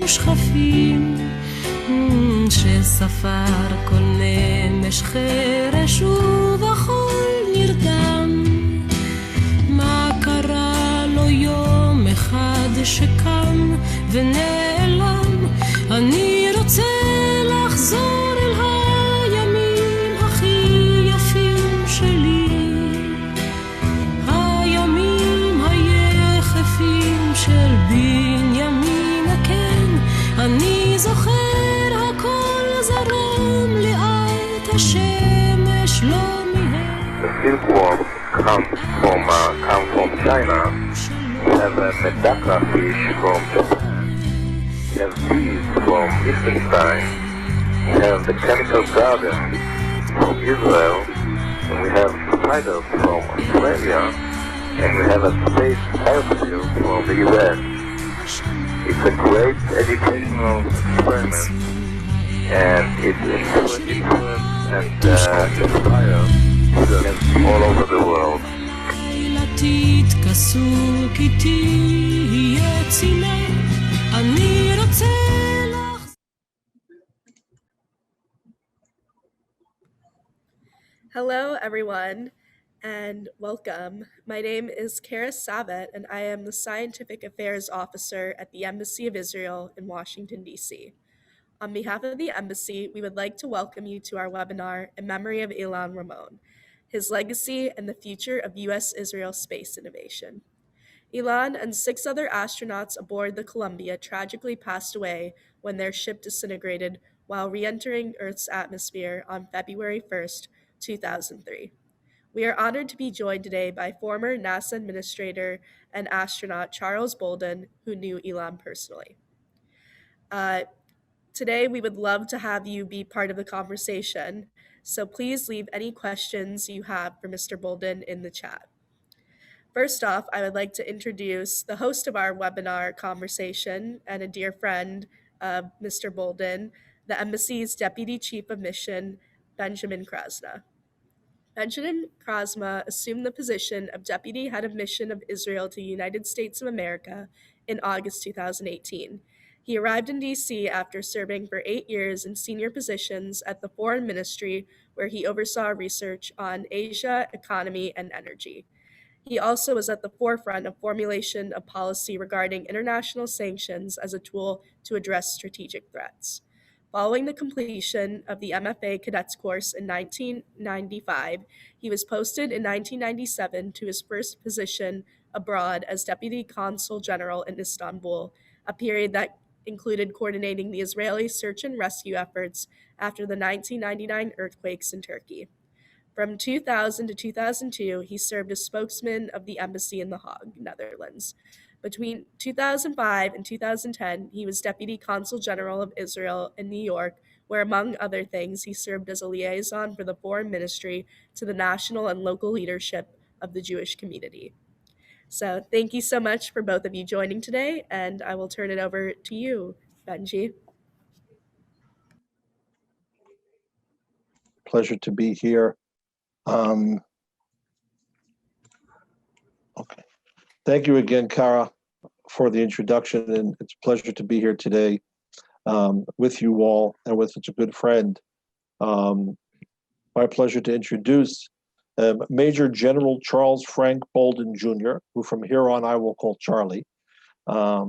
שכפים שספר כל נמש חרש ובחול נרדם מה קרה לו יום אחד שקם ונעלם אני רוצה לחזור אל הימים הכי יפים שלי הימים היחפים של בנימין אני זוכר הכל זרם לאט השמש לא מיהר. The silkworm comes from China. We have a medaka fish from Japan. We have bees from Liechtenstein. We have the chemical garden from Israel. And we have spiders from Australia. And we have a space airfield from the US. It's a great educational experiment, and it influences and inspires students all over the world. Hello, everyone, and welcome. My name is Kara Savet, and I am the Scientific Affairs Officer at the Embassy of Israel in Washington, D.C. On behalf of the Embassy, we would like to welcome you to our webinar in memory of Ilan Ramon, his legacy and the future of U.S.-Israel space innovation. Ilan and 6 other astronauts aboard the Columbia tragically passed away when their ship disintegrated while re-entering Earth's atmosphere on February 1st, 2003. We are honored to be joined today by former NASA Administrator and astronaut Charles Bolden, who knew Ilan personally. Today, we would love to have you be part of the conversation, so please leave any questions you have for Mr. Bolden in the chat. First off, I would like to introduce the host of our webinar conversation and a dear friend of Mr. Bolden, the Embassy's Deputy Chief of Mission, Benjamin Krasna. Benjamin Krasna assumed the position of Deputy Head of Mission of Israel to the United States of America in August 2018. He arrived in D.C. after serving for 8 years in senior positions at the Foreign Ministry, where he oversaw research on Asia, economy, and energy. He also was at the forefront of formulation of policy regarding international sanctions as a tool to address strategic threats. Following the completion of the MFA cadets course in 1995, he was posted in 1997 to his first position abroad as Deputy Consul General in Istanbul, a period that included coordinating the Israeli search and rescue efforts after the 1999 earthquakes in Turkey. From 2000 to 2002, he served as spokesman of the embassy in The Hague, Netherlands. Between 2005 and 2010, he was Deputy Consul General of Israel in New York, where, among other things, he served as a liaison for the Foreign Ministry to the national and local leadership of the Jewish community. So thank you so much for both of you joining today, and I will turn it over to you, Benji. Pleasure to be here. Okay. Thank you again, Kara, for the introduction, and it's a pleasure to be here today with you all and with such a good friend. My pleasure to introduce Major General Charles Frank Bolden, Jr., who from here on I will call Charlie, a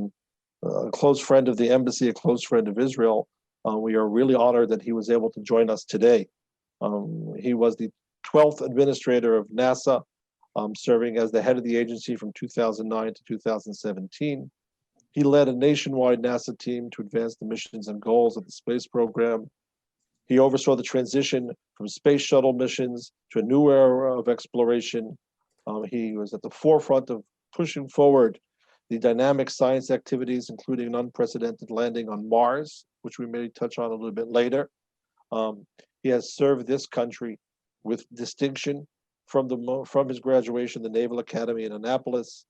close friend of the embassy, a close friend of Israel. We are really honored that he was able to join us today. He was the 12th administrator of NASA, serving as the head of the agency from 2009 to 2017. He led a nationwide NASA team to advance the missions and goals of the space program. He oversaw the transition from Space Shuttle missions to a new era of exploration. He was at the forefront of pushing forward the dynamic science activities, including an unprecedented landing on Mars, which we may touch on a little bit later. He has served this country with distinction from his graduation, the Naval Academy in Annapolis,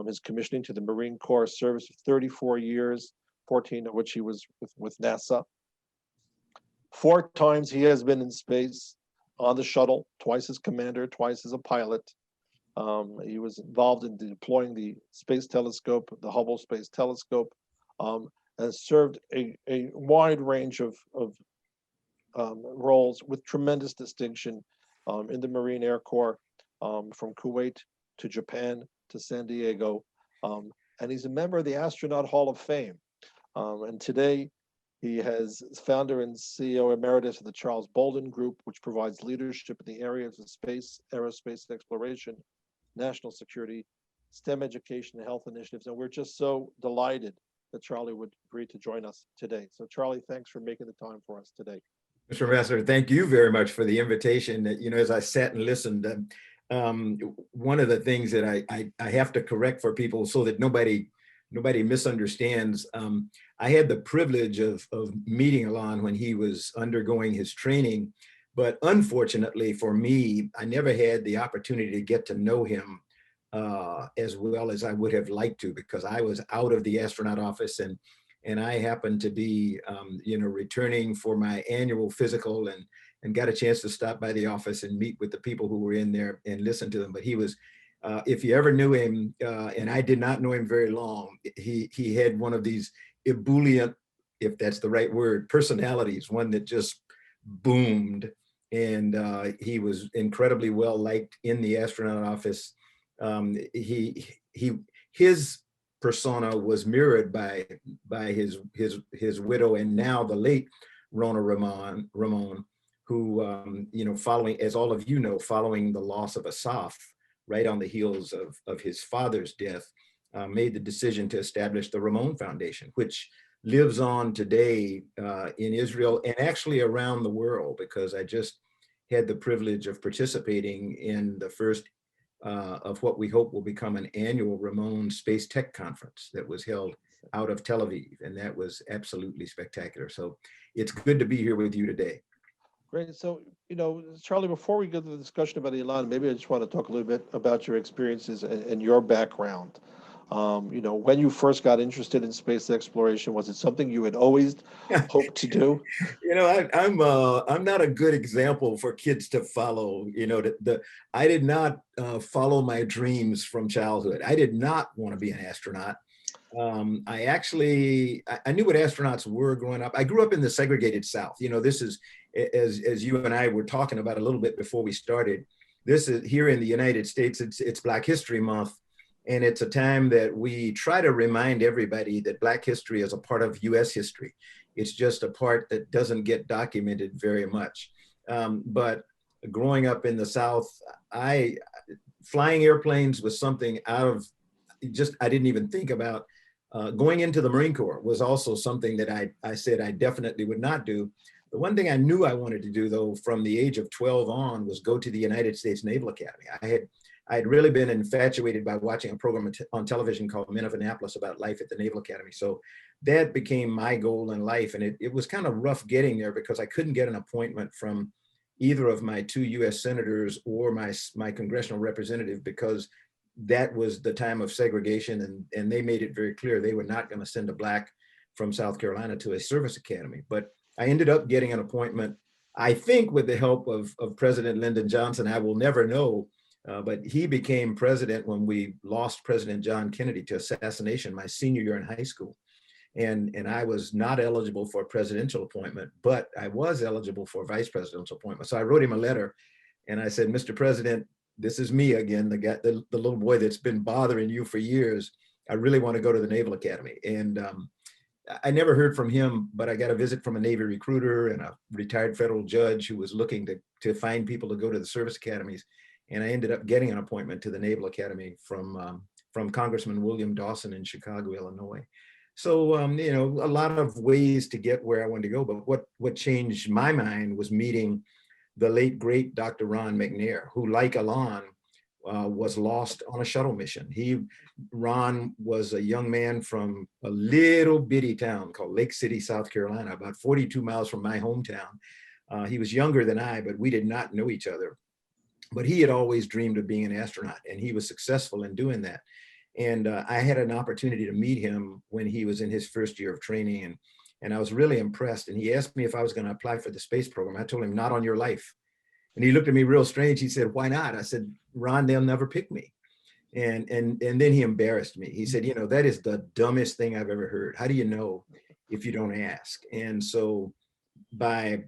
his commissioning to the Marine Corps, service of 34 years, 14 of which he was with NASA. 4 times he has been in space on the shuttle, twice as commander, twice as a pilot. He was involved in deploying the Space Telescope, the Hubble Space Telescope, and served a wide range of roles with tremendous distinction in the Marine Air Corps, from Kuwait to Japan to San Diego. And he's a member of the Astronaut Hall of Fame. And today, he is founder and CEO emeritus of the Charles Bolden Group, which provides leadership in the areas of space, aerospace exploration, national security, STEM education, and health initiatives. And we're just so delighted that Charlie would agree to join us today. So Charlie, thanks for making the time for us today. Mr. Ambassador, thank you very much for the invitation. You know, as I sat and listened, one of the things that I have to correct for people so that nobody misunderstands, I had the privilege of meeting Ilan when he was undergoing his training, but unfortunately for me, I never had the opportunity to get to know him as well as I would have liked to, because I was out of the astronaut office and I happened to be, returning for my annual physical and got a chance to stop by the office and meet with the people who were in there and listen to them. But he was, if you ever knew him, and I did not know him very long, he had one of these ebullient, if that's the right word, personalities, one that just boomed. And he was incredibly well liked in the astronaut office. His persona was mirrored by his widow and now the late Rona Ramon, who following, as all of you know, following the loss of Asaf, right on the heels of his father's death, made the decision to establish the Ramon Foundation, which lives on today in Israel and actually around the world, because I just had the privilege of participating in the first of what we hope will become an annual Ramon Space Tech Conference that was held out of Tel Aviv. And that was absolutely spectacular. So it's good to be here with you today. Great. So, Charlie, before we get to the discussion about Ilan, maybe I just want to talk a little bit about your experiences and your background. When you first got interested in space exploration, was it something you had always hoped to do? I'm not a good example for kids to follow. I did not follow my dreams from childhood. I did not want to be an astronaut. I knew what astronauts were growing up. I grew up in the segregated South. This is, as you and I were talking about a little bit before we started, this is here in the United States, it's Black History Month. And it's a time that we try to remind everybody that Black history is a part of US history. It's just a part that doesn't get documented very much. But growing up in the South, flying airplanes was something I didn't even think about. Going into the Marine Corps was also something that I said I definitely would not do. The one thing I knew I wanted to do, though, from the age of 12 on, was go to the United States Naval Academy. I had really been infatuated by watching a program on television called Men of Annapolis about life at the Naval Academy. So that became my goal in life. And it was kind of rough getting there because I couldn't get an appointment from either of my 2 US senators or my congressional representative, because that was the time of segregation. And they made it very clear they were not going to send a Black from South Carolina to a service academy. But I ended up getting an appointment, I think with the help of President Lyndon Johnson. I will never know. But he became president when we lost President John Kennedy to assassination my senior year in high school. And I was not eligible for a presidential appointment, but I was eligible for a vice presidential appointment. So I wrote him a letter and I said, Mr. President, this is me again, the little boy that's been bothering you for years. I really want to go to the Naval Academy. And I never heard from him, but I got a visit from a Navy recruiter and a retired federal judge who was looking to find people to go to the service academies. And I ended up getting an appointment to the Naval Academy from Congressman William Dawson in Chicago, Illinois. So, a lot of ways to get where I wanted to go. But what changed my mind was meeting the late, great Dr. Ron McNair, who, like Ilan, was lost on a shuttle mission. Ron was a young man from a little bitty town called Lake City, South Carolina, about 42 miles from my hometown. He was younger than I, but we did not know each other. but he had always dreamed of being an astronaut, and he was successful in doing that. And I had an opportunity to meet him when he was in his first year of training, and I was really impressed. And he asked me if I was going to apply for the space program. I told him, not on your life. And he looked at me real strange. He said, why not? I said, Ron, they'll never pick me. And then he embarrassed me. He said, you know, that is the dumbest thing I've ever heard. How do you know if you don't ask? And so by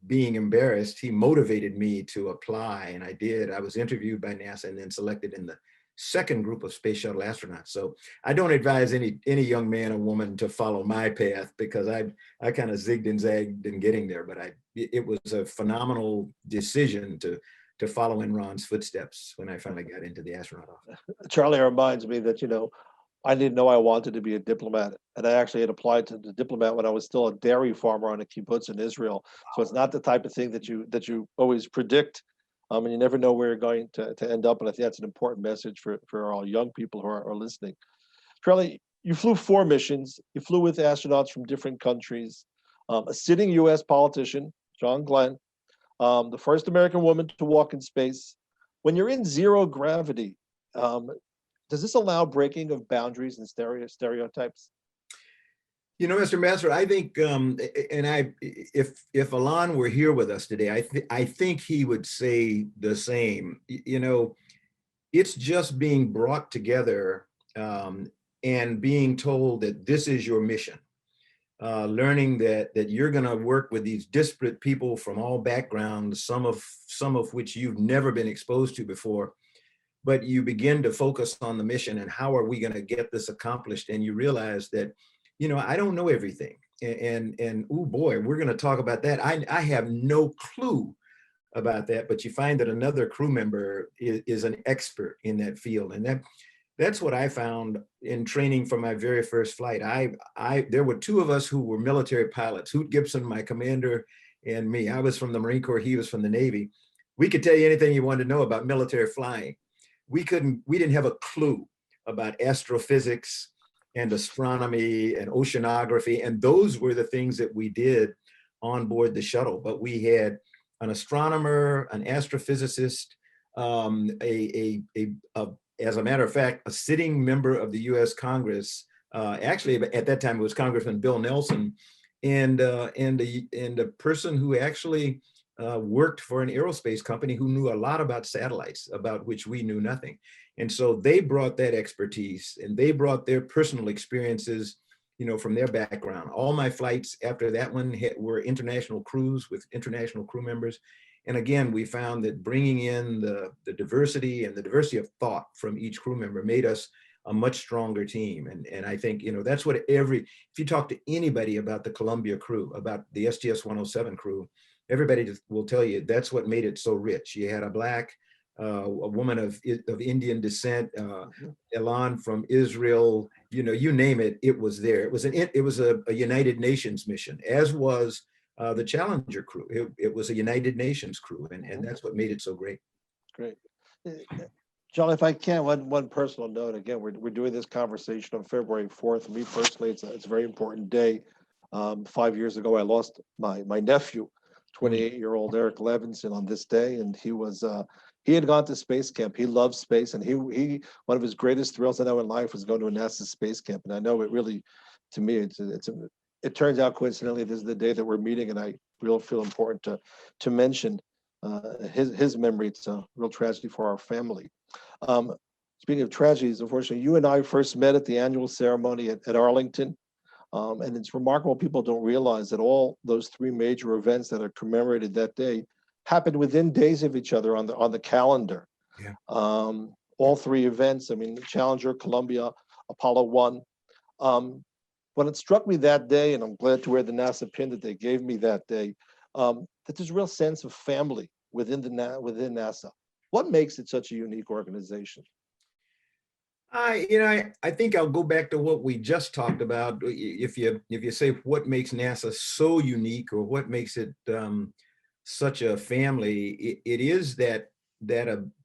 being embarrassed, he motivated me to apply, and I did. I was interviewed by NASA and then selected in the second group of Space Shuttle astronauts. So I don't advise any young man or woman to follow my path, because I kind of zigged and zagged in getting there, but it was a phenomenal decision to follow in Ron's footsteps when I finally got into the astronaut office. Charlie reminds me that, you know, I didn't know I wanted to be a diplomat, and I actually had applied to the diplomat when I was still a dairy farmer on a kibbutz in Israel. So it's not the type of thing that you always predict, and you never know where you're going to end up. And I think that's an important message for all young people who are listening. Shirley, you flew 4 missions. You flew with astronauts from different countries. A sitting U.S. politician, John Glenn, the first American woman to walk in space. When you're in zero gravity, does this allow breaking of boundaries and stereotypes? You know, Mr. Ambassador, I think, if Ilan were here with us today, I think he would say the same. You know, it's just being brought together and being told that this is your mission. Learning that you're going to work with these disparate people from all backgrounds, some of which you've never been exposed to before, but you begin to focus on the mission and how are we going to get this accomplished, and you realize that, you know, I don't know everything, and oh boy, we're going to talk about that. I have no clue about that, but you find that another crew member is an expert in that field, and that's what I found in training for my very first flight. There were 2 of us who were military pilots, Hoot Gibson, my commander, and me. I was from the Marine Corps, he was from the Navy. We could tell you anything you wanted to know about military flying. We didn't have a clue about astrophysics and astronomy and oceanography, and those were the things that we did on board the shuttle. But we had an astronomer, an astrophysicist, as a matter of fact, a sitting member of the U.S. Congress, actually at that time it was Congressman Bill Nelson, and a person who actually worked for an aerospace company who knew a lot about satellites, about which we knew nothing. And so they brought that expertise, and they brought their personal experiences, you know, from their background. All my flights after that one were international crews with international crew members. And again, we found that bringing in the diversity and the diversity of thought from each crew member made us a much stronger team. And I think, you know, that's what if you talk to anybody about the Columbia crew, about the STS-107 crew, everybody will tell you that's what made it so rich. You had a black, a woman of Indian descent, Ilan from Israel, you know, you name it, it was there. It was a United Nations mission, as was the Challenger crew. It was a United Nations crew, and that's what made it so great. Great. John, if I can, one personal note. Again, we're doing this conversation on February 4th. For me personally, it's a very important day. 5 years ago, I lost my nephew, 28-year-old Eric Levinson, on this day, and he had gone to space camp. He loves space, and he one of his greatest thrills I know in life was going to a NASA space camp. And I know it really, to me, it turns out coincidentally this is the day that we're meeting, and I really feel important to mention his memory. It's a real tragedy for our family. Speaking of tragedies, unfortunately, you and I first met at the annual ceremony at Arlington. And it's remarkable, people don't realize that all those 3 major events that are commemorated that day happened within days of each other on the calendar. Yeah. All 3 events, I mean, Challenger, Columbia, Apollo 1. What it struck me that day, and I'm glad to wear the NASA pin that they gave me that day, that there's a real sense of family within NASA. What makes it such a unique organization? I think I'll go back to what we just talked about. If you say what makes NASA so unique, or what makes it such a family, it is that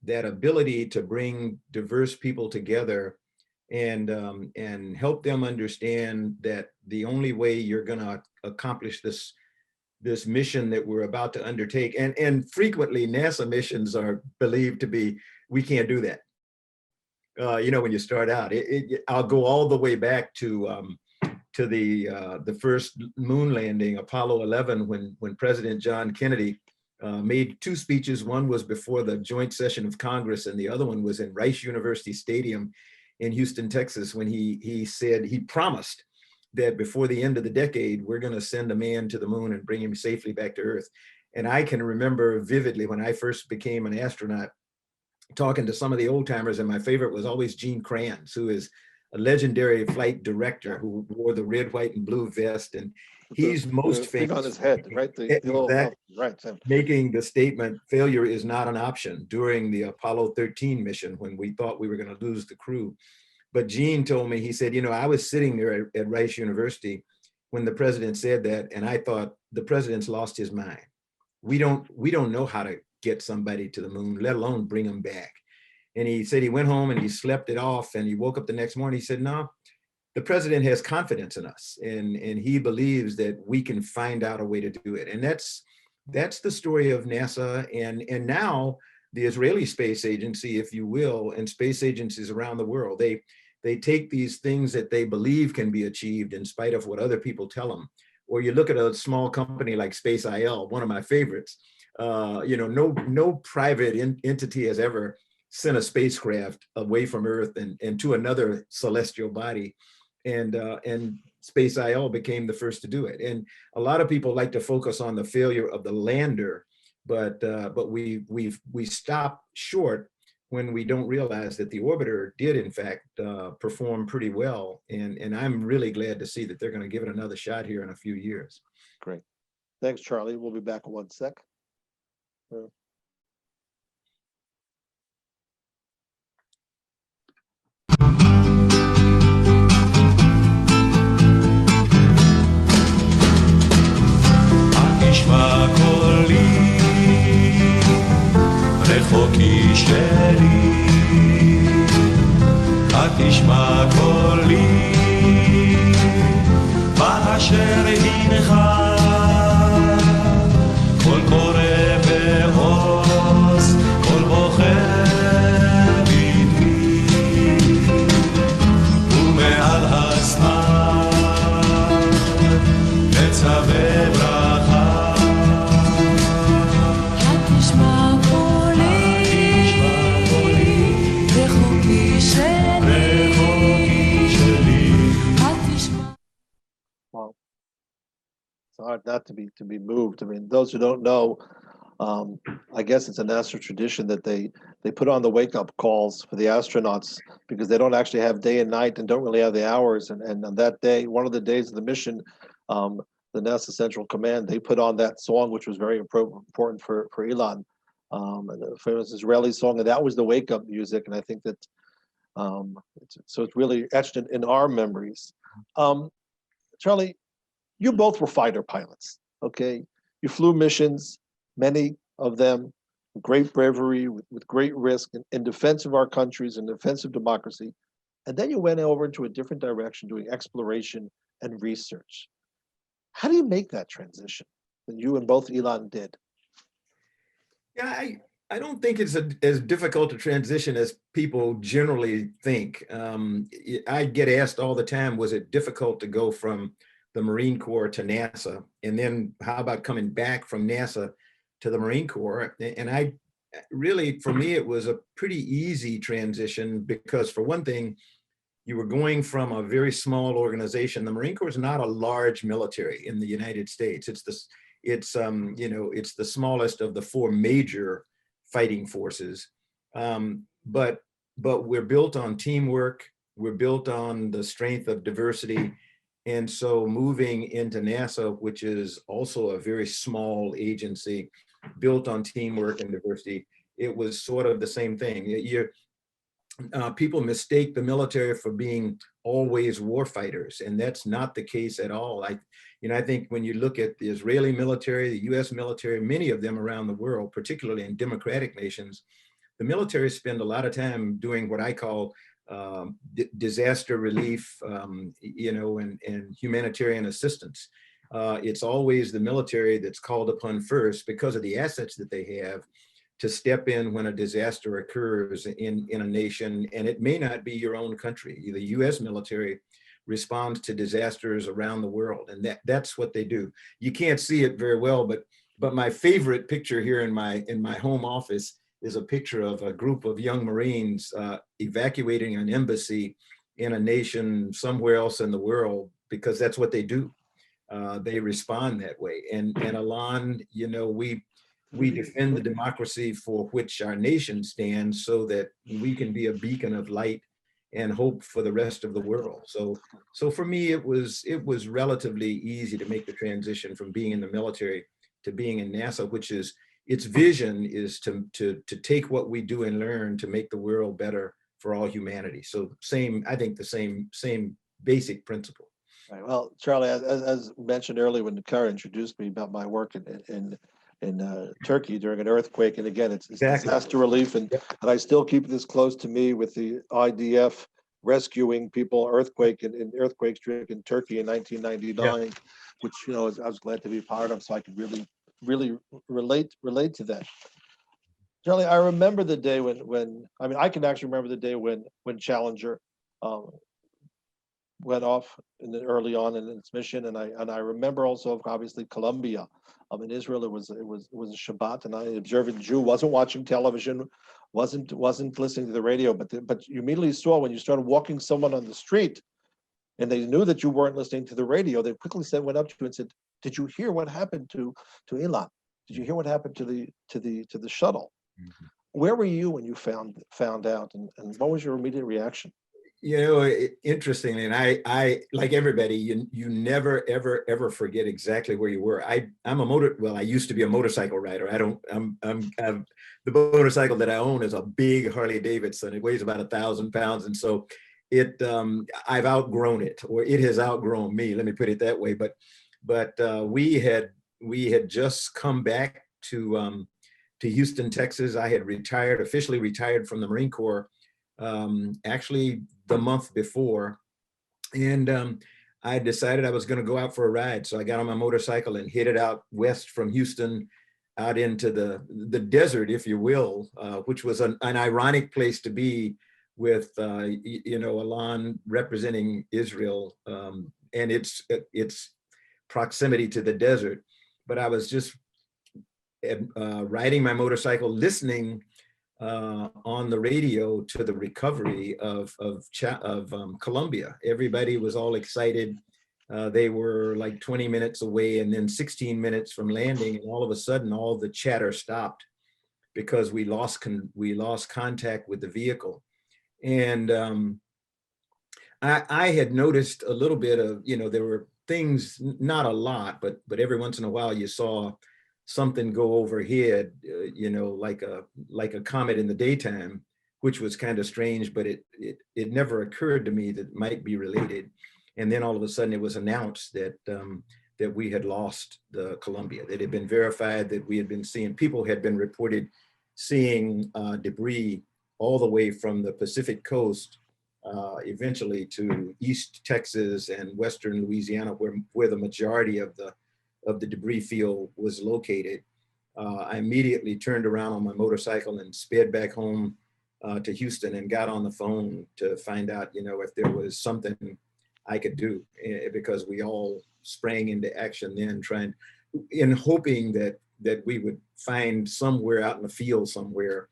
ability to bring diverse people together and help them understand that the only way you're going to accomplish this this mission that we're about to undertake. And frequently NASA missions are believed to be, we can't do that. You know, when you start out, I'll go all the way back to the first moon landing, Apollo 11, when President John Kennedy made two speeches. One was before the joint session of Congress, and the other one was in Rice University Stadium in Houston, Texas, when he said, he promised that before the end of the decade, we're going to send a man to the moon and bring him safely back to Earth. And I can remember vividly when I first became an astronaut, talking to some of the old timers, and my favorite was always Gene Kranz, who is a legendary flight director who wore the red, white, and blue vest. And he's most famous on his head, right? Right. Making the statement, failure is not an option, during the Apollo 13 mission, when we thought we were going to lose the crew. But Gene told me, he said, you know, I was sitting there at Rice University when the president said that, and I thought, the president's lost his mind. We don't know how to get somebody to the moon, let alone bring them back. And he said he went home and he slept it off, and he woke up the next morning. He said, no, the president has confidence in us, and he believes that we can find out a way to do it. And that's the story of NASA, and now the Israeli Space Agency, if you will, and space agencies around the world. They take these things that they believe can be achieved in spite of what other people tell them. Or you look at a small company like Space IL, one of my favorites. You know, no private entity has ever sent a spacecraft away from Earth and to another celestial body. And Space IL became the first to do it. And a lot of people like to focus on the failure of the lander, but we stop short when we don't realize that the orbiter did in fact perform pretty well. And I'm really glad to see that they're going to give it another shot here in a few years. Great. Thanks, Charlie. We'll be back in 1 sec. תשמע קולי, רחוקי שלי, תשמע קולי, באשר הנך, קול קורא בעוז, קול בוכה בדמי, ומעל הזמן מצווה ברכה. It's hard not to be moved. I mean, those who don't know, I guess it's a NASA tradition that they put on the wake-up calls for the astronauts because they don't actually have day and night and don't really have the hours. And on that day, one of the days of the mission, the NASA Central Command, they put on that song, which was very important for Ilan, and the famous Israeli song, and that was the wake-up music. And I think that it's really etched in our memories. Charlie, you both were fighter pilots, okay? You flew missions, many of them, with great bravery, with great risk in defense of our countries and defense of democracy. And then you went over into a different direction doing exploration and research. How do you make that transition that you and both Ilan did? Yeah, I don't think it's as difficult a transition as people generally think. I get asked all the time, was it difficult to go from the Marine Corps to NASA? And then how about coming back from NASA to the Marine Corps? And I really, for me, it was a pretty easy transition because, for one thing, you were going from a very small organization. The Marine Corps is not a large military in the United States. It's the smallest of the four major fighting forces. But we're built on teamwork. We're built on the strength of diversity. And so moving into NASA, which is also a very small agency, built on teamwork and diversity, it was sort of the same thing. People mistake the military for being always war fighters, and that's not the case at all. I think when you look at the Israeli military, the US military, many of them around the world, particularly in democratic nations, the military spend a lot of time doing what I call disaster relief, and humanitarian assistance. It's always the military that's called upon first because of the assets that they have to step in when a disaster occurs in a nation, and it may not be your own country. The US military responds to disasters around the world, and that's what they do. You can't see it very well, but my favorite picture here in my home office is a picture of a group of young Marines evacuating an embassy in a nation somewhere else in the world, because that's what they do. They respond that way. And Ilan, you know, we defend the democracy for which our nation stands so that we can be a beacon of light and hope for the rest of the world. So for me, it was relatively easy to make the transition from being in the military to being in NASA, which is, its vision is to take what we do and learn to make the world better for all humanity. So I think the same basic principle. Right. Well, Charlie, as mentioned earlier when Kara introduced me about my work in Turkey during an earthquake, and again, it's Exactly. disaster relief, and I still keep this close to me with the IDF rescuing people, earthquake-stricken Turkey in 1999, which, you know, I was glad to be part of, so I could really relate to that. Charlie, I remember the day when I mean, I can actually remember the day when Challenger went off early on in its mission, and I remember also obviously Columbia. In Israel, it was a Shabbat, and I, an observant Jew, wasn't watching television, wasn't listening to the radio, but you immediately saw when you started walking someone on the street, and they knew that you weren't listening to the radio. They quickly went up to you and said, "Did you hear what happened to Ilan? Did you hear what happened to the shuttle?" Mm-hmm. Where were you when you found out, and what was your immediate reaction? You know, interestingly, and I like everybody, you never ever forget exactly where you were. I used to be a motorcycle rider. The motorcycle that I own is a big Harley Davidson. It weighs about 1,000 pounds, and so I've outgrown it, or it has outgrown me. Let me put it that way. But we had just come back to Houston, Texas. I had officially retired from the Marine Corps, actually the month before, and I decided I was going to go out for a ride. So I got on my motorcycle and headed out west from Houston, out into the desert, if you will, which was an ironic place to be with Ilan representing Israel and its proximity to the desert. But I was just riding my motorcycle, listening on the radio to the recovery of Columbia. Everybody was all excited. They were like 20 minutes away, and then 16 minutes from landing, and all of a sudden, all the chatter stopped because we lost contact with the vehicle. And I had noticed a little bit of, there were things, not a lot, but every once in a while you saw something go overhead, like a comet in the daytime, which was kind of strange, but it never occurred to me that it might be related. And then all of a sudden it was announced that we had lost the Columbia, that it had been verified, that we had been seeing, people had been reported seeing debris all the way from the Pacific coast, eventually to East Texas and Western Louisiana, where the majority of the debris field was located. I immediately turned around on my motorcycle and sped back home to Houston and got on the phone to find out, if there was something I could do, because we all sprang into action then, hoping that we would find somewhere out in the field somewhere,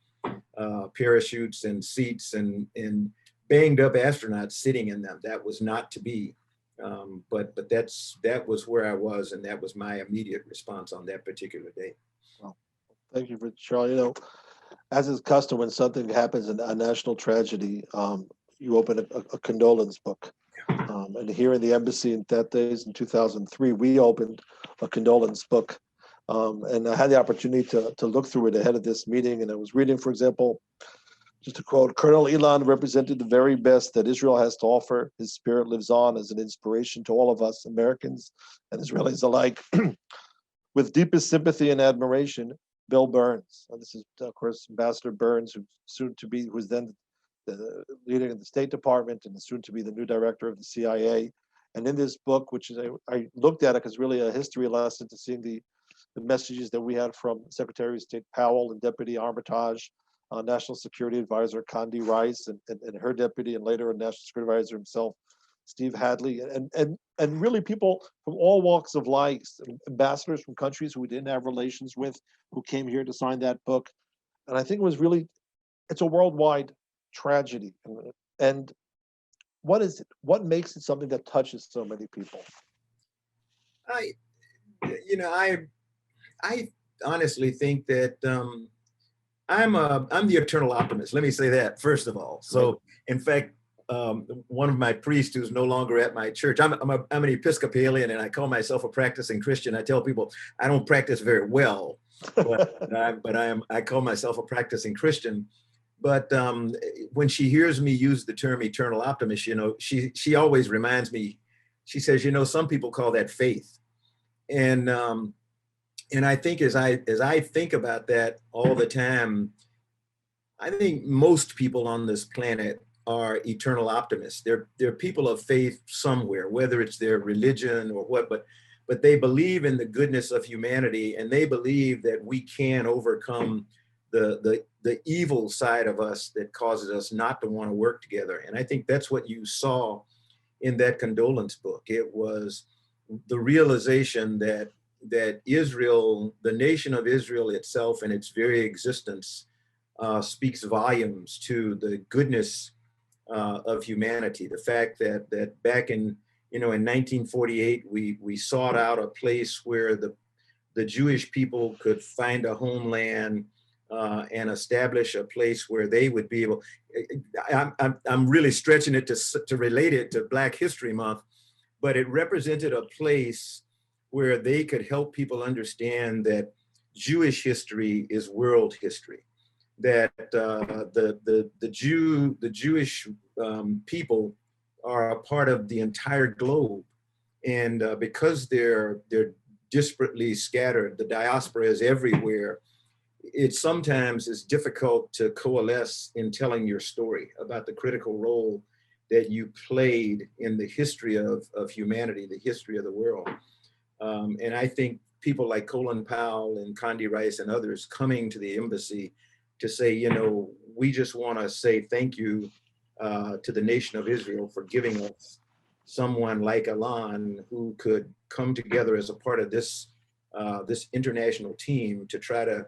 parachutes and seats and banged up astronauts sitting in them. That was not to be. But that was where I was, and that was my immediate response on that particular day. Well, thank you, Charlie. As is custom, when something happens in a national tragedy, you open a condolence book. And here in the embassy in that days in 2003, we opened a condolence book. And I had the opportunity to look through it ahead of this meeting. And I was reading, for example, just to quote, "Colonel Ilan represented the very best that Israel has to offer. His spirit lives on as an inspiration to all of us, Americans and Israelis alike. With deepest sympathy and admiration, Bill Burns." And this is, of course, Ambassador Burns, who's then the leader in the State Department and soon to be the new director of the CIA. And in this book, which is, I looked at it because really a history lesson to seeing the messages that we had from Secretary of State Powell and Deputy Armitage, National Security Advisor Condi Rice, and her deputy, and later a National Security Advisor himself, Steve Hadley, and really people from all walks of life, ambassadors from countries who we didn't have relations with, who came here to sign that book. And I think it was really, it's a worldwide tragedy. And what is it? What makes it something that touches so many people? I honestly think that I'm the eternal optimist. Let me say that first of all. So, in fact, one of my priests who's no longer at my church, I'm an Episcopalian, and I call myself a practicing Christian. I tell people I don't practice very well, but I call myself a practicing Christian. But when she hears me use the term eternal optimist, she always reminds me. She says, some people call that faith, and I think as I think about that all the time, I think most people on this planet are eternal optimists. They're people of faith somewhere, whether it's their religion or what, but they believe in the goodness of humanity, and they believe that we can overcome the evil side of us that causes us not to want to work together. And I think that's what you saw in that condolence book. It was the realization that Israel, the nation of Israel itself and its very existence, speaks volumes to the goodness of humanity. The fact that back in 1948 we sought out a place where the Jewish people could find a homeland and establish a place where they would be able. I'm really stretching it to relate it to Black History Month, but it represented a place where they could help people understand that Jewish history is world history, that the Jewish people are a part of the entire globe, and because they're disparately scattered, the diaspora is everywhere. It sometimes is difficult to coalesce in telling your story about the critical role that you played in the history of humanity, the history of the world. And I think people like Colin Powell and Condi Rice and others coming to the embassy to say, we just want to say thank you to the nation of Israel for giving us someone like Ilan who could come together as a part of this international team to try to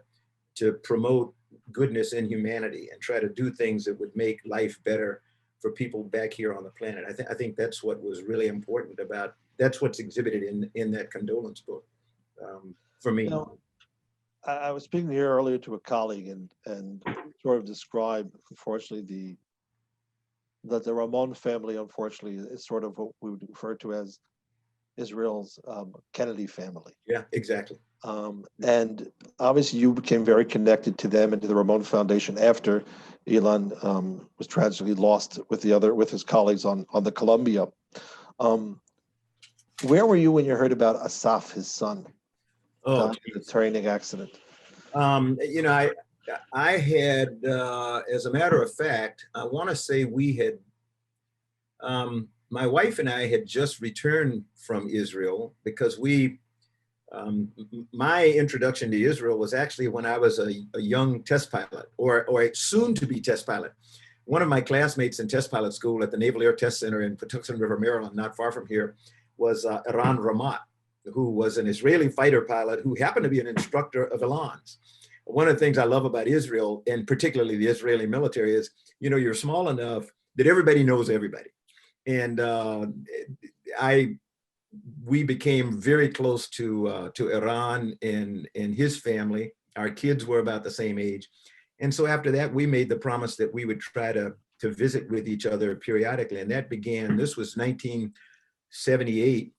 promote goodness in humanity and try to do things that would make life better for people back here on the planet. I think that's what was really important about. That's what's exhibited in that condolence book for me. I was speaking here earlier to a colleague and sort of described, unfortunately, that the Ramon family, unfortunately, is sort of what we would refer to as Israel's Kennedy family. Yeah, exactly. And obviously you became very connected to them and to the Ramon Foundation after Ilan was tragically lost with his colleagues on the Columbia. Where were you when you heard about Asaf, his son, died in the training accident? I had, as a matter of fact, I want to say we had, my wife and I had just returned from Israel because my introduction to Israel was actually when I was a young test pilot or a soon to be test pilot. One of my classmates in test pilot school at the Naval Air Test Center in Patuxent River, Maryland, not far from here, was Ilan Ramon, who was an Israeli fighter pilot who happened to be an instructor of Ilan's. One of the things I love about Israel, and particularly the Israeli military, is, you're small enough that everybody knows everybody. And we became very close to Iran and his family. Our kids were about the same age. And so after that, we made the promise that we would try to visit with each other periodically. And that began, this was 1978,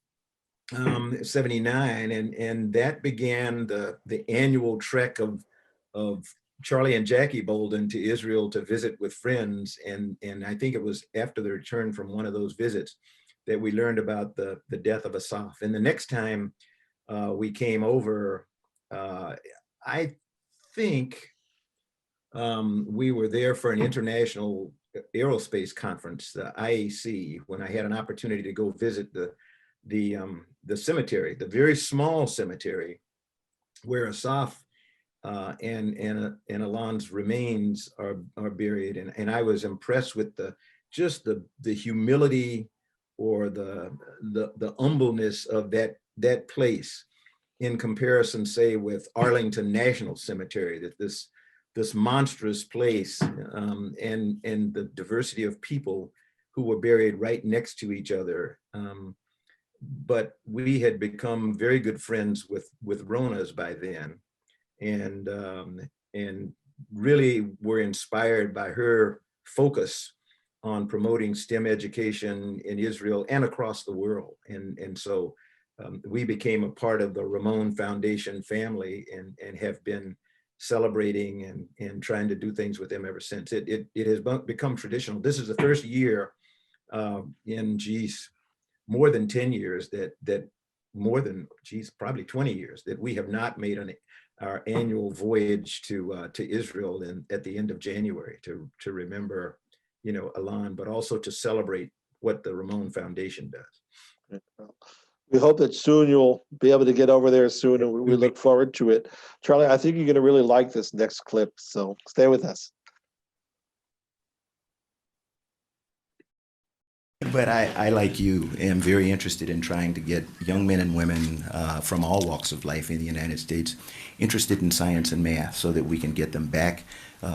79. And that began the annual trek of Charlie and Jackie Bolden to Israel to visit with friends. And I think it was after the return from one of those visits that we learned about the death of Asaf. And the next time we came over, I think we were there for an international aerospace conference, the IAC, when I had an opportunity to go visit the cemetery, the very small cemetery where Asaf and Ilan's remains are buried, and I was impressed with just the humility or the humbleness of that place in comparison, say, with Arlington National Cemetery, that this monstrous place, and the diversity of people who were buried right next to each other. But we had become very good friends with Rona's by then, and really were inspired by her focus on promoting STEM education in Israel and across the world. And so we became a part of the Ramon Foundation family, and have been celebrating and trying to do things with them ever since. It has become traditional. This is the first year in more than 10 years that more than probably 20 years that we have not made our annual voyage to Israel at the end of January to remember, Ilan, but also to celebrate what the Ramon Foundation does. We hope that soon you'll be able to get over there soon, and we look forward to it. Charlie, I think you're going to really like this next clip, so stay with us. But I, like you, am very interested in trying to get young men and women from all walks of life in the United States interested in science and math, so that we can get them back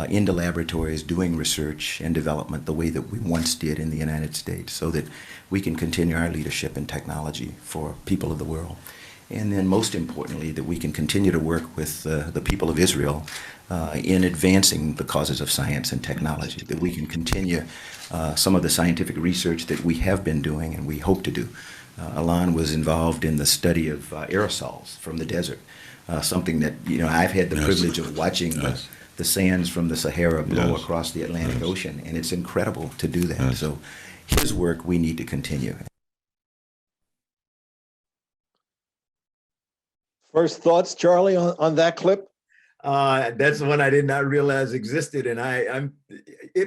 into laboratories doing research and development the way that we once did in the United States, so that we can continue our leadership in technology for people of the world. And then most importantly, that we can continue to work with the people of Israel in advancing the causes of science and technology, that we can continue some of the scientific research that we have been doing and we hope to do. Ilan was involved in the study of aerosols from the desert, something that I've had the privilege of watching the sands from the Sahara blow across the Atlantic Ocean, and it's incredible to do that. So his work we need to continue. First thoughts, Charlie, on that clip? That's one I did not realize existed, and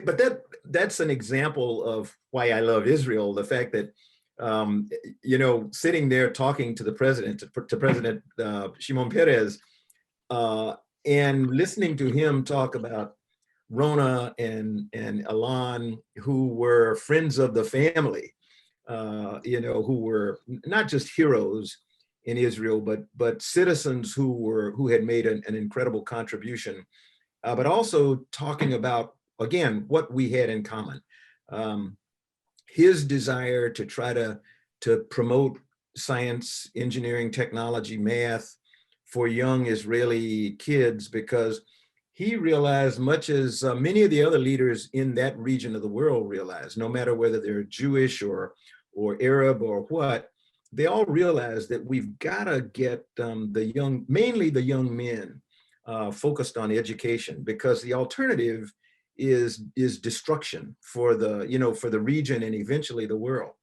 but that's an example of why I love Israel. The fact that sitting there talking to the president, to President Shimon Peres, and listening to him talk about Rona and Ilan, who were friends of the family, who were not just heroes in Israel, but citizens who had made an incredible contribution, but also talking about, again, what we had in common. His desire to try to promote science, engineering, technology, math for young Israeli kids, because he realized, much as many of the other leaders in that region of the world realized, no matter whether they're Jewish or Arab or what, they all realize that we've got to get mainly the young men, focused on education, because the alternative is destruction for the region and eventually the world.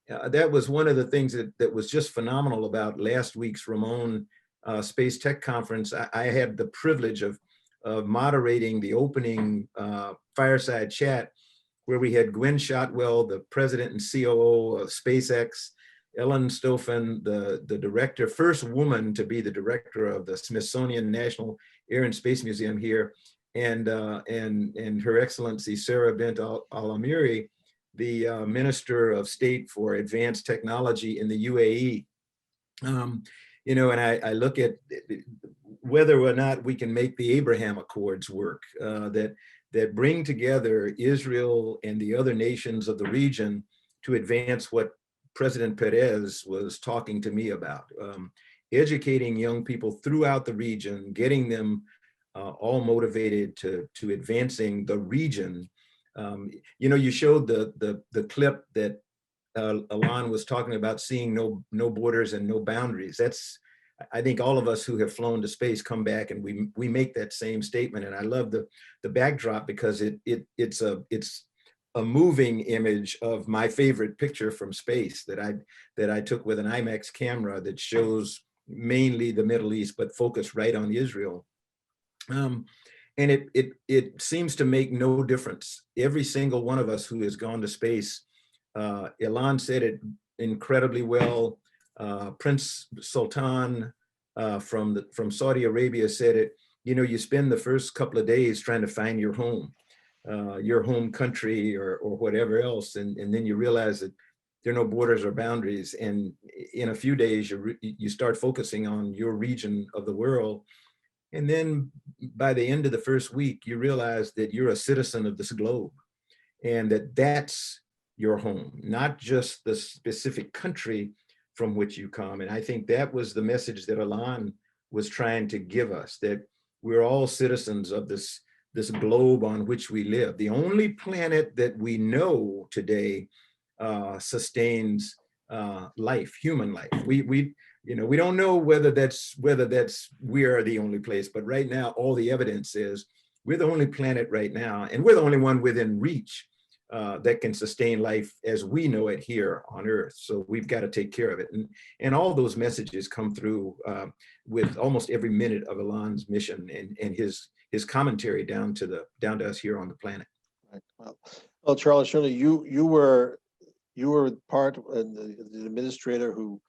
That was one of the things that was just phenomenal about last week's Ramon Space Tech Conference. I had the privilege of moderating the opening fireside chat, where we had Gwen Shotwell, the president and COO of SpaceX, Ellen Stoffen, the director, first woman to be the director of the Smithsonian National Air and Space Museum here, and Her Excellency Sarah Bint Al-Amiri, the Minister of State for Advanced Technology in the UAE. And I look at whether or not we can make the Abraham Accords work, that bring together Israel and the other nations of the region to advance what President Perez was talking to me about, educating young people throughout the region, getting them all motivated to advancing the region. You showed the clip that Ilan was talking about, seeing no borders and no boundaries. That's, I think all of us who have flown to space come back and we make that same statement. And I love the backdrop, because it's a moving image of my favorite picture from space that I took with an IMAX camera that shows mainly the Middle East, but focused right on Israel. And it seems to make no difference. Every single one of us who has gone to space, Ilan said it incredibly well. Prince Sultan from Saudi Arabia said it. You know, you spend the first couple of days trying to find your home country or whatever else, and then you realize that there are no borders or boundaries. And in a few days, you start focusing on your region of the world. And then by the end of the first week, you realize that you're a citizen of this globe and that's your home, not just the specific country from which you come. And I think that was the message that Ilan was trying to give us, that we're all citizens of this globe on which we live. The only planet that we know today sustains life, human life. We don't know whether we are the only place, but right now all the evidence is we're the only planet right now, and we're the only one within reach that can sustain life as we know it here on Earth. So we've got to take care of it, and all those messages come through with almost every minute of Ilan's mission and his commentary down to us here on the planet. Right. Well, Charles, Shirley, you were part of the administrator who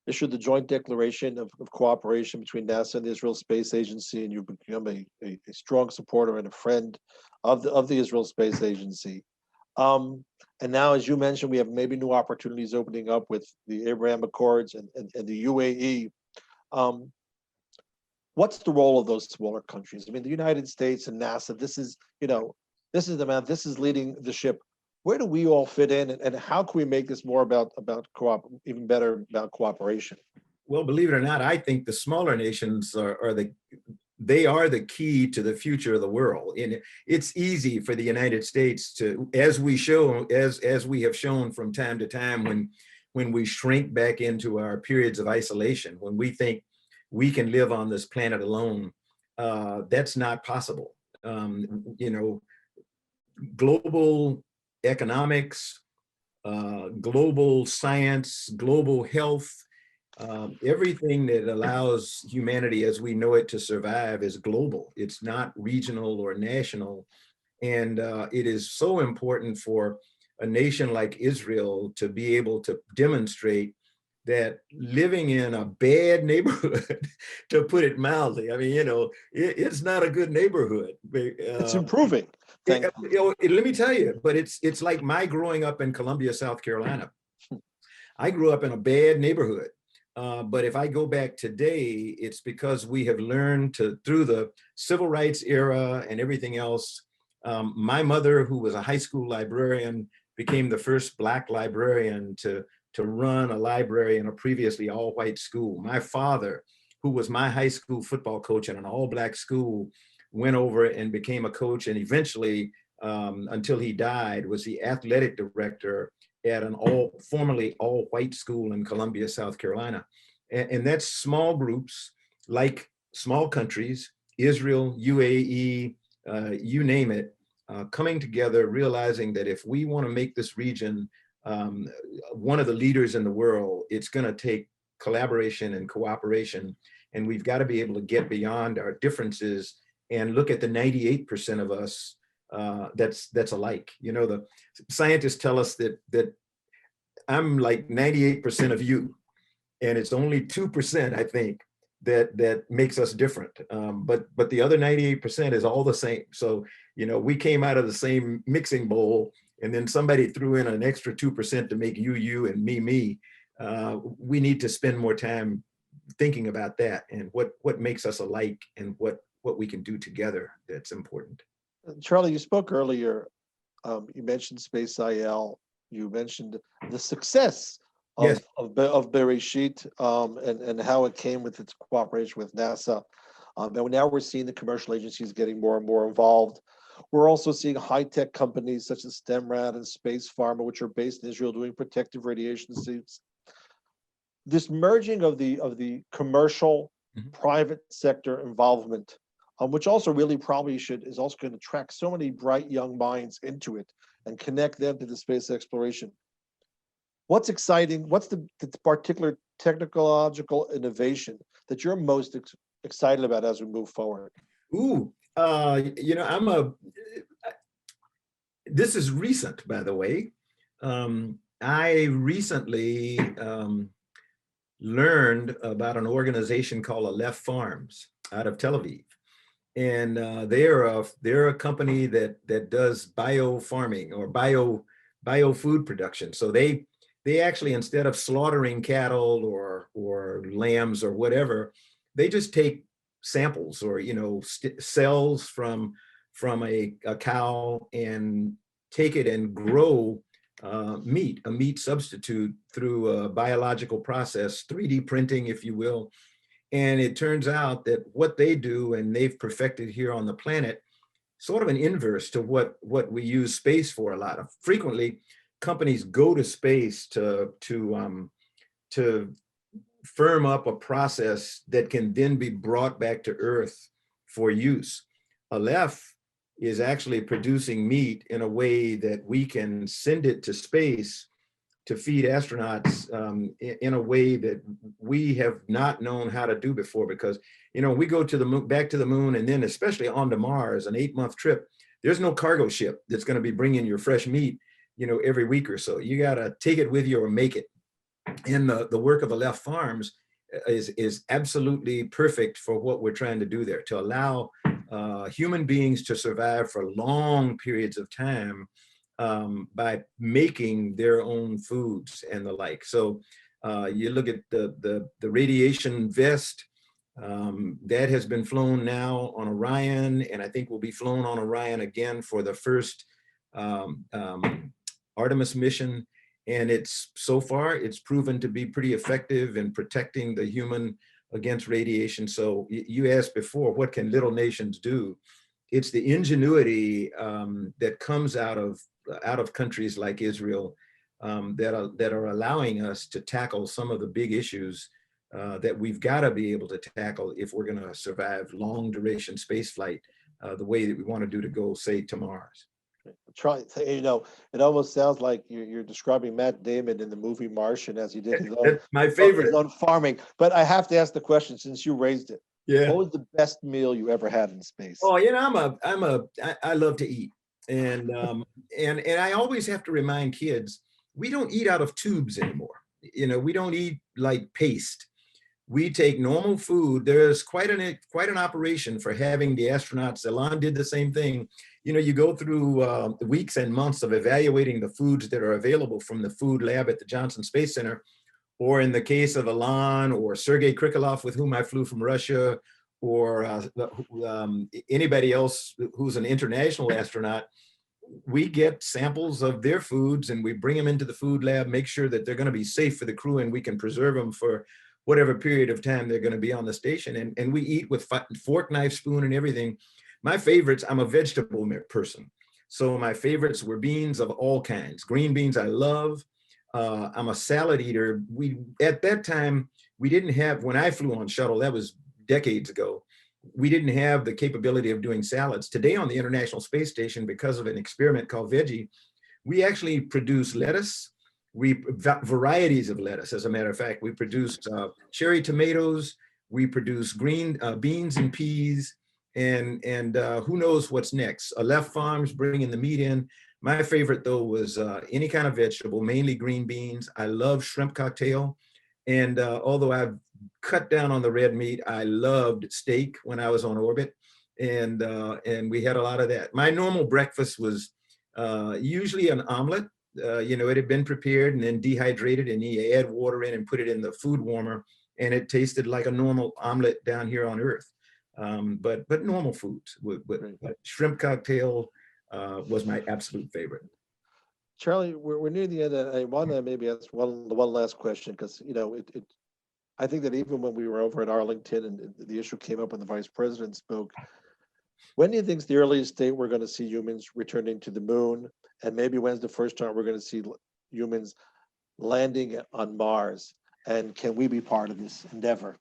issued the joint declaration of cooperation between NASA and the Israel Space Agency, and you've become a strong supporter and a friend of the Israel Space Agency. And now, as you mentioned, we have maybe new opportunities opening up with the Abraham Accords and the UAE. What's the role of those smaller countries? I mean, the United States and NASA, this is leading the ship. Where do we all fit in, and how can we make this more about even better about cooperation? Well, believe it or not, I think the smaller nations are the key to the future of the world. And it's easy for the United States to, as we have shown from time to time, when we shrink back into our periods of isolation, when we think we can live on this planet alone, that's not possible. Global economics, global science, global health, everything that allows humanity as we know it to survive is global. It's not regional or national. And it is so important for a nation like Israel to be able to demonstrate that living in a bad neighborhood, to put it mildly, I mean, it's not a good neighborhood. It's improving. Let me tell you, but it's like my growing up in Columbia, South Carolina. I grew up in a bad neighborhood, but if I go back today, it's because we have learned through the civil rights era and everything else. My mother, who was a high school librarian, became the first Black librarian to run a library in a previously all-white school. My father, who was my high school football coach in an all-Black school, went over and became a coach, and eventually, until he died, was the athletic director at an formerly all-white school in Columbia, South Carolina. And that's small groups, like small countries, Israel, UAE, you name it, coming together, realizing that if we want to make this region one of the leaders in the world, it's going to take collaboration and cooperation. And we've got to be able to get beyond our differences and look at the 98% of us that's alike. The scientists tell us that I'm like 98% of you, and it's only 2%, I think, that makes us different. But the other 98% is all the same. So, we came out of the same mixing bowl, and then somebody threw in an extra 2% to make you, and me. We need to spend more time thinking about that and what makes us alike and what we can do together that's important. Charlie, you spoke earlier, you mentioned Space IL, you mentioned the success of Bereshit and how it came with its cooperation with NASA. And now we're seeing the commercial agencies getting more and more involved. We're also seeing high-tech companies such as STEMRAD and Space Pharma, which are based in Israel, doing protective radiation suits. This merging of the commercial, private sector involvement, which also really probably is also going to attract so many bright young minds into it and connect them to the space exploration. What's exciting? What's the particular technological innovation that you're most excited about as we move forward? Ooh, This is recent, by the way. I recently learned about an organization called Aleph Farms out of Tel Aviv. And they're a company that does bio farming or bio food production. So they actually, instead of slaughtering cattle or lambs or whatever, they just take samples or cells from a cow and take it and grow a meat substitute through a biological process, 3D printing, if you will. And it turns out that what they do and they've perfected here on the planet, sort of an inverse to what we use space for a lot of. Frequently, companies go to space to firm up a process that can then be brought back to Earth for use. Aleph is actually producing meat in a way that we can send it to space to feed astronauts in a way that we have not known how to do before, because we go to the moon, back to the moon, and then especially onto Mars, an 8-month trip. There's no cargo ship that's going to be bringing your fresh meat, every week or so. You got to take it with you or make it. And the work of Aleph Farms is absolutely perfect for what we're trying to do there, to allow human beings to survive for long periods of time by making their own foods and the like. So you look at the radiation vest that has been flown now on Orion, and I think will be flown on Orion again for the first Artemis mission. And so far it's proven to be pretty effective in protecting the human against radiation. So you asked before, what can little nations do? It's the ingenuity that comes out of countries like Israel that are allowing us to tackle some of the big issues that we've got to be able to tackle if we're going to survive long duration space flight the way that we want to do to go, say, to Mars. Try, it almost sounds like you're describing Matt Damon in the movie Martian as he did his own, my favorite, his own farming. But I have to ask the question, since you raised it. Yeah. What was the best meal you ever had in space? Oh, I love to eat. And I always have to remind kids, we don't eat out of tubes anymore. We don't eat like paste. We take normal food. There's quite an operation for having the astronauts. Ilan did the same thing. You go through weeks and months of evaluating the foods that are available from the food lab at the Johnson Space Center, or in the case of Ilan or Sergei Krikalev, with whom I flew from Russia, or anybody else who's an international astronaut. We get samples of their foods and we bring them into the food lab, make sure that they're going to be safe for the crew and we can preserve them for whatever period of time they're going to be on the station. And we eat with fork, knife, spoon, and everything. My favorites, I'm a vegetable person. So my favorites were beans of all kinds. Green beans I love. I'm a salad eater. At that time, we didn't have, when I flew on shuttle, that was decades ago, we didn't have the capability of doing salads. Today on the International Space Station, because of an experiment called Veggie, we actually produce lettuce, varieties of lettuce. As a matter of fact, we produced cherry tomatoes, we produce green beans and peas, and who knows what's next. Aleph Farms bringing the meat in. My favorite though was any kind of vegetable, mainly green beans. I love shrimp cocktail. And although I've cut down on the red meat, I loved steak when I was on orbit, and we had a lot of that. My normal breakfast was usually an omelet. It had been prepared and then dehydrated, and you add water in and put it in the food warmer, and it tasted like a normal omelet down here on Earth. But normal foods. But shrimp cocktail was my absolute favorite. Charlie, we're near the end. I want to maybe ask one last question, because I think that even when we were over at Arlington and the issue came up when the vice president spoke, when do you think is the earliest date we're going to see humans returning to the moon? And maybe when's the first time we're going to see humans landing on Mars? And can we be part of this endeavor?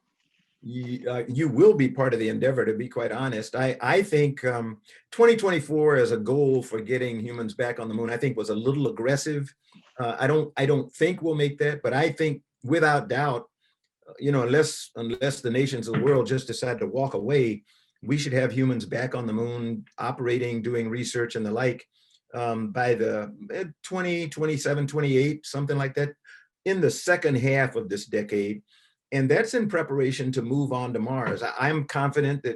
You will be part of the endeavor, to be quite honest. I think 2024 as a goal for getting humans back on the moon, I think was a little aggressive. I don't think we'll make that, but I think without doubt, unless the nations of the world just decide to walk away, we should have humans back on the moon, operating, doing research and the like, by the 2027, 28, something like that, in the second half of this decade. And that's in preparation to move on to Mars. I'm confident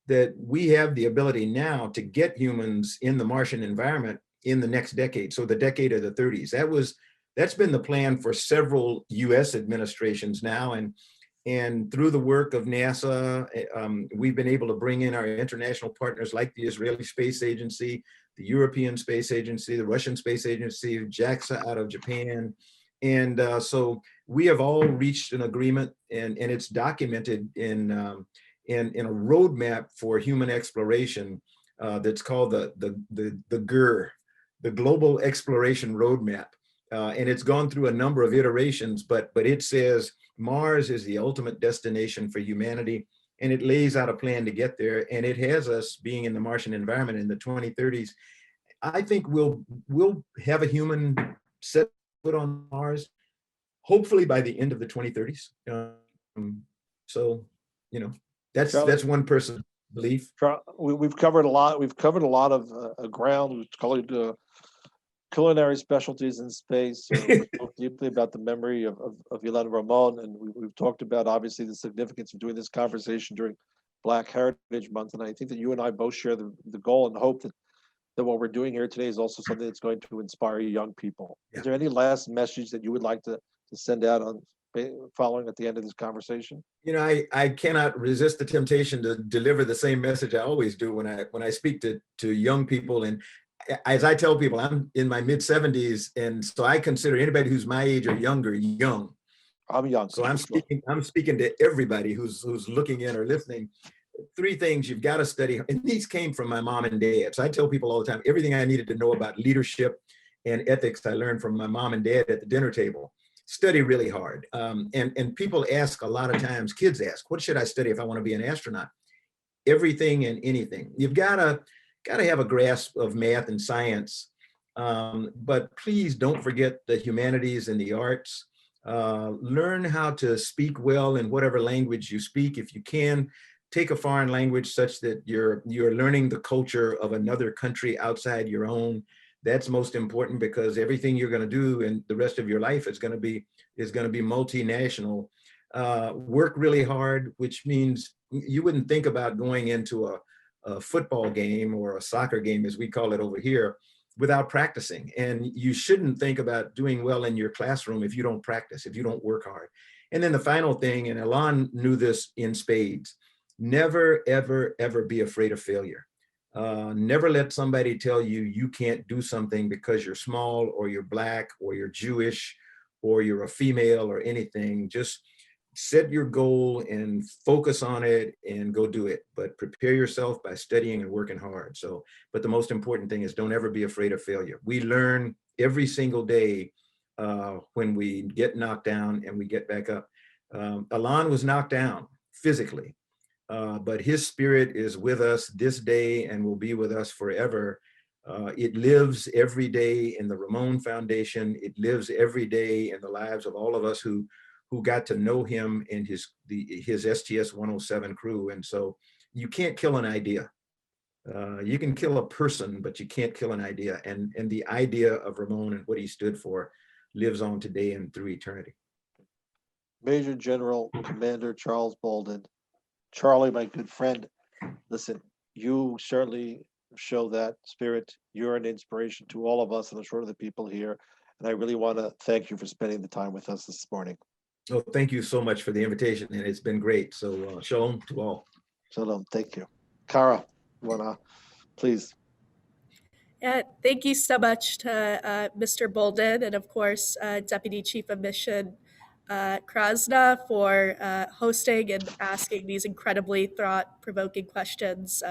that we have the ability now to get humans in the Martian environment in the next decade. So the decade of the 30s. That's been the plan for several US administrations now. And through the work of NASA, we've been able to bring in our international partners like the Israeli Space Agency, the European Space Agency, the Russian Space Agency, JAXA out of Japan. And so we have all reached an agreement, and it's documented in a roadmap for human exploration that's called the GER, the Global Exploration Roadmap. And it's gone through a number of iterations, but it says Mars is the ultimate destination for humanity, and it lays out a plan to get there. And it has us being in the Martian environment in the 2030s. I think we'll have a human set foot on Mars, hopefully by the end of the 2030s. So, you know, that's one person's belief. We've covered a lot. We've covered a lot of ground. We've covered culinary specialties in space. We talked deeply about the memory of Ilan Ramon, and we've talked about obviously the significance of doing this conversation during Black Heritage Month. And I think that you and I both share the goal and hope that what we're doing here today is also something that's going to inspire young people. Yeah. Is there any last message that you would like to send out on following at the end of this conversation? You know, I cannot resist the temptation to deliver the same message I always do when I speak to young people. And as I tell people, I'm in my mid 70s, and so I consider anybody who's my age or younger young. I'm young. So I'm speaking to everybody who's looking in or listening. 3 things you've got to study, and these came from my mom and dad. So I tell people all the time, everything I needed to know about leadership and ethics, I learned from my mom and dad at the dinner table. Study really hard. And people ask a lot of times, kids ask, what should I study if I want to be an astronaut? Everything and anything. You've got to have a grasp of math and science, but please don't forget the humanities and the arts. Learn how to speak well in whatever language you speak. If you can, take a foreign language such that you're learning the culture of another country outside your own. That's most important, because everything you're going to do in the rest of your life is going to be multinational. Work really hard, which means you wouldn't think about going into a football game or a soccer game, as we call it over here, without practicing. And you shouldn't think about doing well in your classroom if you don't practice, if you don't work hard. And then the final thing, and Ilan knew this in spades, never, ever, ever be afraid of failure. Never let somebody tell you you can't do something because you're small or you're Black or you're Jewish or you're a female or anything. Just set your goal and focus on it and go do it. But prepare yourself by studying and working hard. So, but the most important thing is don't ever be afraid of failure. We learn every single day when we get knocked down and we get back up. Ilan was knocked down physically. But his spirit is with us this day and will be with us forever. It lives every day in the Ramon Foundation. It lives every day in the lives of all of us who got to know him and his STS-107 crew. And so you can't kill an idea. You can kill a person, but you can't kill an idea. And the idea of Ramon and what he stood for lives on today and through eternity. Major General Commander Charles Bolden. Charlie, my good friend, listen, you certainly show that spirit. You're an inspiration to all of us, and I'm sure to the people here. And I really want to thank you for spending the time with us this morning. Oh, thank you so much for the invitation, and it's been great. So shalom to all. Shalom, thank you. Kara, you want to please? Yeah, thank you so much to Mr. Bolden, and of course, Deputy Chief of Mission Krasna, for hosting and asking these incredibly thought-provoking questions.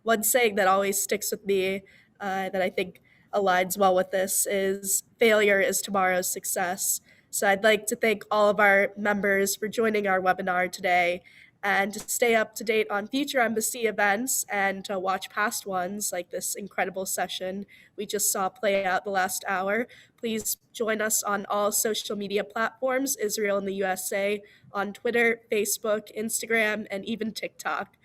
One saying that always sticks with me that I think aligns well with this is failure is tomorrow's success. So I'd like to thank all of our members for joining our webinar today, and to stay up to date on future embassy events and to watch past ones like this incredible session we just saw play out the last hour, please join us on all social media platforms, Israel and the USA, on Twitter, Facebook, Instagram, and even TikTok.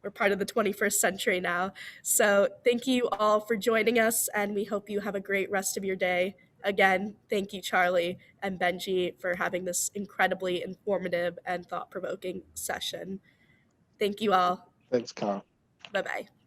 we're part of the 21st century now. So thank you all for joining us, and we hope you have a great rest of your day. Again, thank you, Charlie and Benji, for having this incredibly informative and thought-provoking session. Thank you all. Thanks, Kara. Bye-bye.